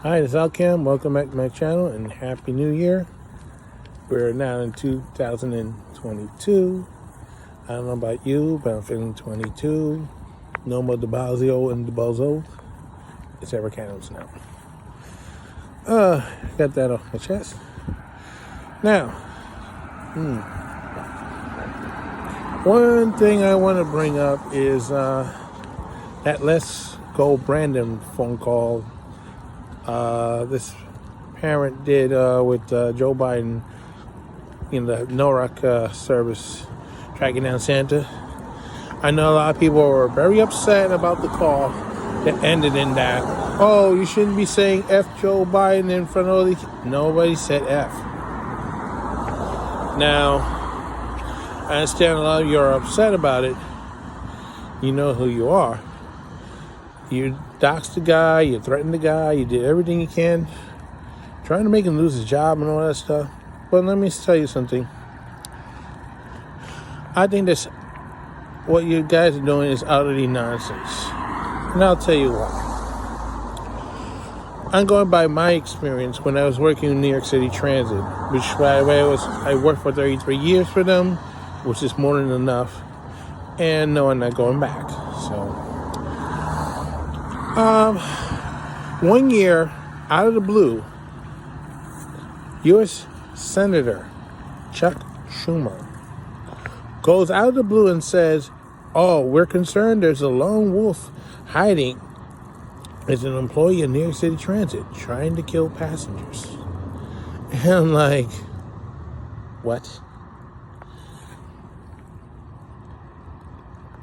Hi, this is Alcam. Welcome back to my channel and Happy New Year. We're now in 2022. I don't know about you, but I'm feeling 22. No more DeBazio and DeBozo. It's ever candles now. Got that off my chest. Now, one thing I want to bring up is that Let's Go Brandon phone call this parent did with Joe Biden in the NORAC service tracking down Santa. I know a lot of people were very upset about the call that ended in that, oh, you shouldn't be saying F Joe Biden in front of the... Nobody said F. Now, I understand a lot of you are upset about it. You know who you are. You doxed the guy, you threatened the guy, you did everything you can, trying to make him lose his job and all that stuff. But let me tell you something. I think this, what you guys are doing is utterly nonsense. And I'll tell you why. I'm going by my experience when I was working in New York City Transit, which by the way I worked for 33 years for them, which is more than enough. And no, I'm not going back. So 1 year out of the blue, U.S. Senator Chuck Schumer goes out of the blue and says, oh, we're concerned there's a lone wolf hiding as an employee of New York City Transit trying to kill passengers. And I'm like, what?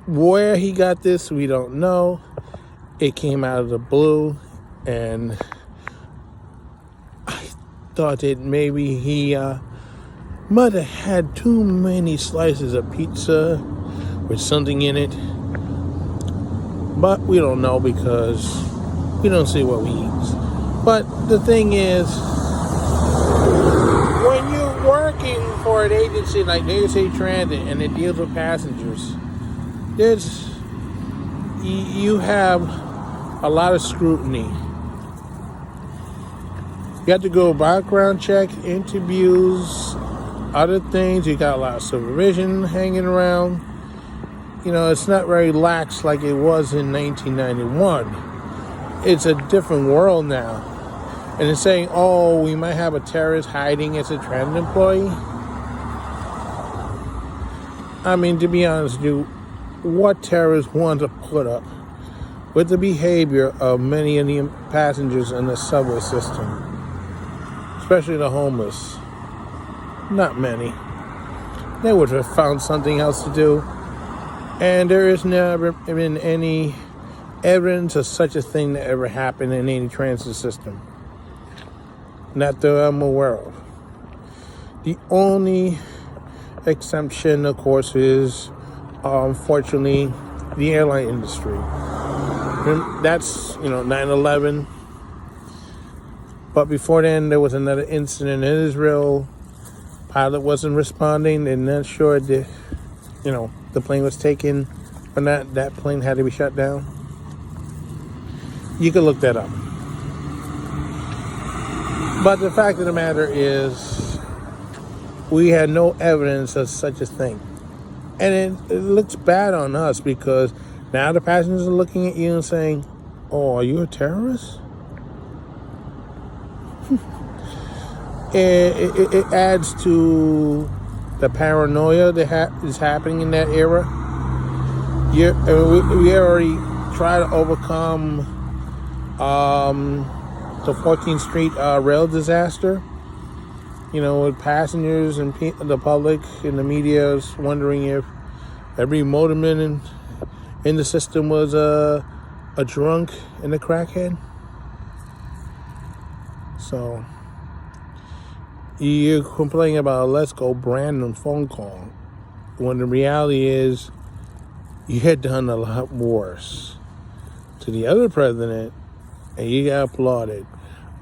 Where he got this, we don't know. It came out of the blue, and I thought that maybe he might have had too many slices of pizza with something in it. But we don't know because we don't see what we eat. But the thing is, when you're working for an agency like New York City Transit and it deals with passengers, you have a lot of scrutiny. You have to go background check, interviews, other things. You got a lot of supervision hanging around. You know, it's not very lax like it was in 1991. It's a different world now. And it's saying, oh, we might have a terrorist hiding as a transit employee. I mean, to be honest with you, what terrorists want to put up with the behavior of many of the passengers in the subway system, especially the homeless? Not many. They would have found something else to do. And there has never been any evidence of such a thing that ever happened in any transit system. Not that I'm aware of. The only exemption, of course, is unfortunately the airline industry. That's, 9/11. But before then, there was another incident in Israel. Pilot wasn't responding. They're not sure the plane was taken, or not. That plane had to be shut down. You can look that up. But the fact of the matter is, we had no evidence of such a thing. And it looks bad on us because now the passengers are looking at you and saying, oh, are you a terrorist? It adds to the paranoia that is happening in that era. We already tried to overcome the 14th Street rail disaster. With passengers and the public and the media is wondering if every motorman in the system was a drunk and a crackhead. So you're complaining about a Let's Go Brandon phone call, when the reality is you had done a lot worse to the other president and you got applauded.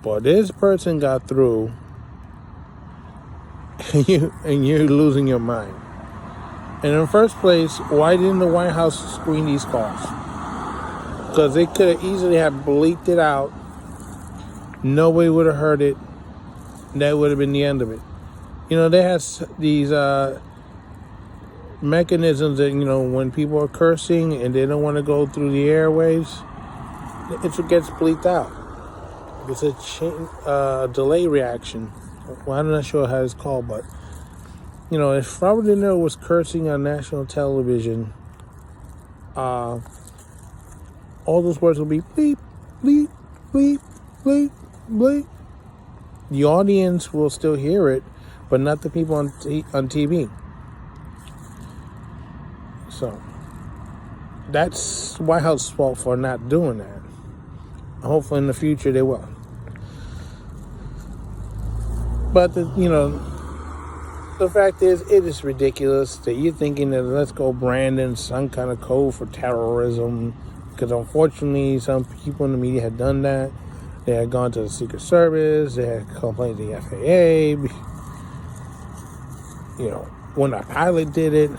But this person got through, and you're losing your mind. And in the first place, why didn't the White House screen these calls? Because they could have easily have bleeped it out Nobody would have heard it. That would have been the end of it. They have these mechanisms that, when people are cursing and they don't want to go through the airwaves, it gets bleeped out. It's a delay reaction. Well, I'm not sure how it's called, but, if Robert De Niro was cursing on national television, all those words will be bleep, bleep, bleep, bleep, bleep. The audience will still hear it, but not the people on TV. So that's White House's fault for not doing that. Hopefully in the future they will. But the fact is, it is ridiculous that you're thinking that Let's Go Brandon is some kind of code for terrorism, because unfortunately some people in the media had done that. They had gone to the Secret Service. They had complained to the FAA. When a pilot did it,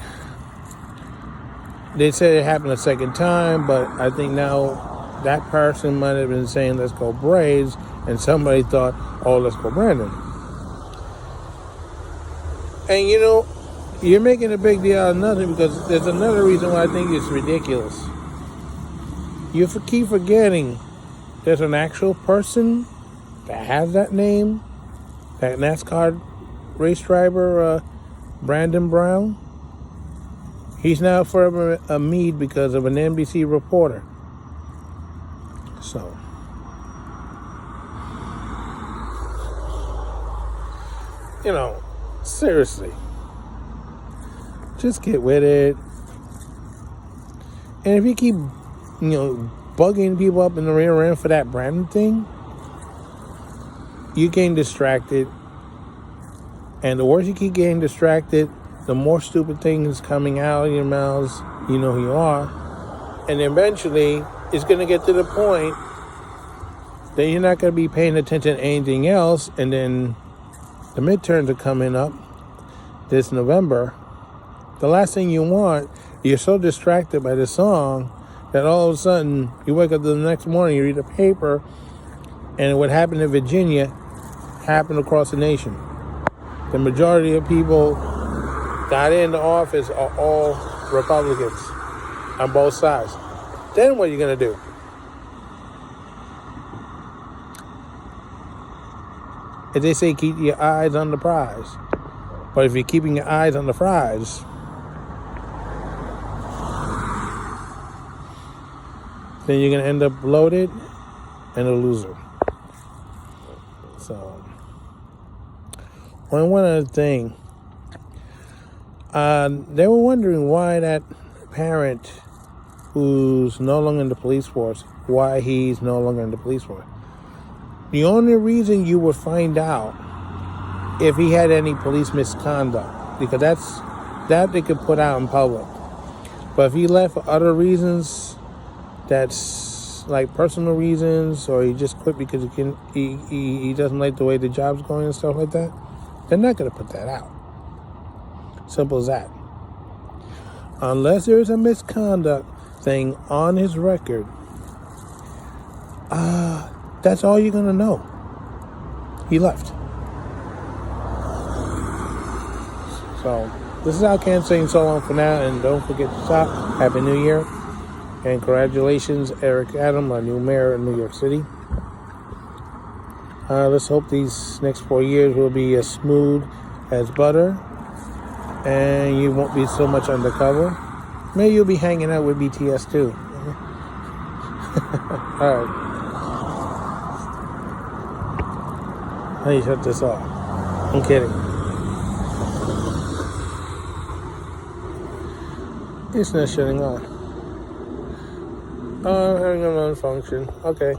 they said it happened a second time, but I think now that person might have been saying, let's go Braves, and somebody thought, oh, let's go Brandon. And you're making a big deal out of nothing, because there's another reason why I think it's ridiculous. You keep forgetting there's an actual person that has that name, that NASCAR race driver, Brandon Brown. He's now forever a Meade because of an NBC reporter. So, seriously, just get with it. And if you keep, bugging people up in the rear end for that Brandon thing, you getting distracted. And the worse you keep getting distracted, the more stupid things coming out of your mouths, who you are. And eventually, it's going to get to the point that you're not going to be paying attention to anything else. And then the midterms are coming up this November. The last thing you want, you're so distracted by the song that all of a sudden you wake up the next morning, you read a paper, and what happened in Virginia happened across the nation. The majority of people got into office are all Republicans on both sides. Then what are you going to do? If they say keep your eyes on the prize, but if you're keeping your eyes on the prize, then you're going to end up bloated and a loser. So, one other thing. They were wondering why that parent who's no longer in the police force, why he's no longer in the police force. The only reason you would find out if he had any police misconduct, because that they could put out in public. But if he left for other reasons, that's like personal reasons, or he just quit because he doesn't like the way the job's going and stuff like that, they're not going to put that out. Simple as that. Unless there's a misconduct thing on his record, that's all you're going to know. He left. So, this is Al Can saying so long for now, and don't forget to stop. Happy New Year. And congratulations, Eric Adams, our new mayor in New York City. Let's hope these next 4 years will be as smooth as butter, and you won't be so much undercover. Maybe you'll be hanging out with BTS too. All right. Let me shut this off. I'm kidding. It's not shutting on. Having a non-function. Okay.